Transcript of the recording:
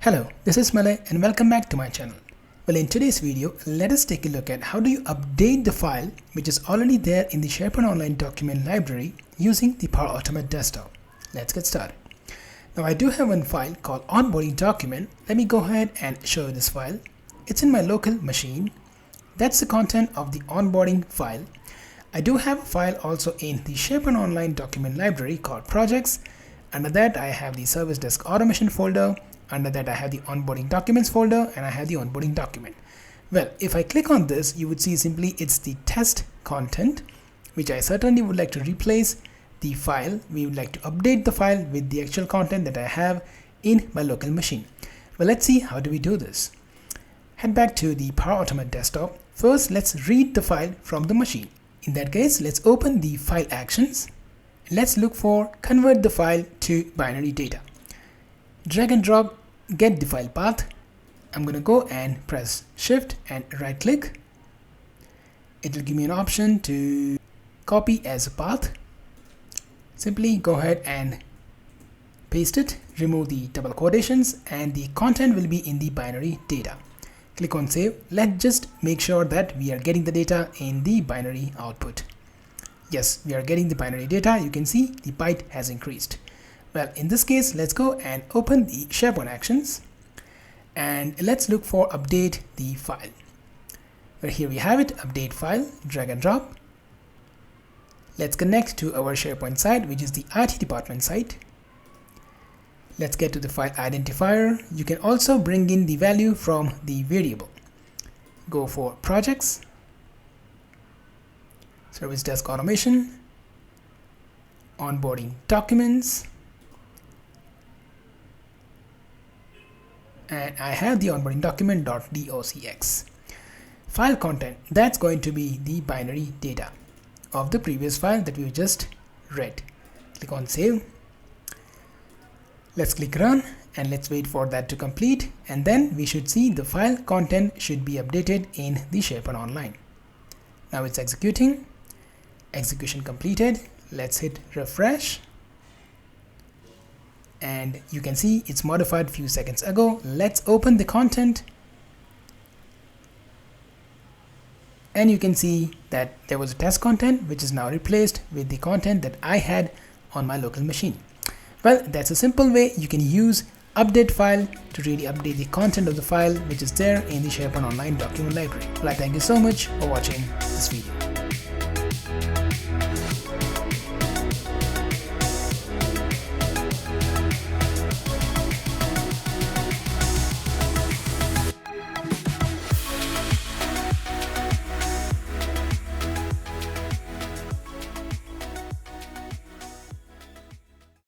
Hello, this is Malay and welcome back to my channel. Well, in today's video, let us take a look at how do you update the file which is already there in the SharePoint Online document library using the PowerAutomateDesktop. Let's get started. Now I do have one file called onboarding document. Let me go ahead and show you this file. It's in my local machine. That's the content of the onboarding file. I do have a file also in the SharePoint Online document library called projects. Under that I have the service desk automation folder. Under that I have the onboarding documents folder and I have the onboarding document. Well, if I click on this, you would see simply it's the test content, which I certainly would like to replace the file. We would like to update the file with the actual content that I have in my local machine. Well, let's see how do we do this. Head back to the PowerAutomateDesktop. First, let's read the file from the machine. In that case, let's open the file actions. Let's look for convert the file to binary data. Drag and drop, get the file path. I'm going to go and press shift and right click. It will give me an option to copy as a path. Simply go ahead and paste it, remove the double quotations, and the content will be in the binary data. Click on save. Let's just make sure that we are getting the data in the binary output. Yes, we are getting the binary data. You can see the byte has increased. Well, in this case, let's go and open the SharePoint actions and let's look for update the file. Well, here we have it, update file, drag and drop. Let's connect to our SharePoint site, which is the IT department site. Let's get to the file identifier. You can also bring in the value from the variable. Go for projects, service desk automation, onboarding documents, and I have the onboarding document.docx. File content, that's going to be the binary data of the previous file that we just read. Click on save. Let's click run and let's wait for that to complete, and then we should see the file content should be updated in the SharePoint Online. Now it's executing. Execution completed. Let's hit refresh. And you can see it's modified a few seconds ago. Let's open the content. And you can see that there was a test content which is now replaced with the content that I had on my local machine. Well, that's a simple way you can use update file to really update the content of the file which is there in the SharePoint Online document library. Well, I thank you so much for watching this video.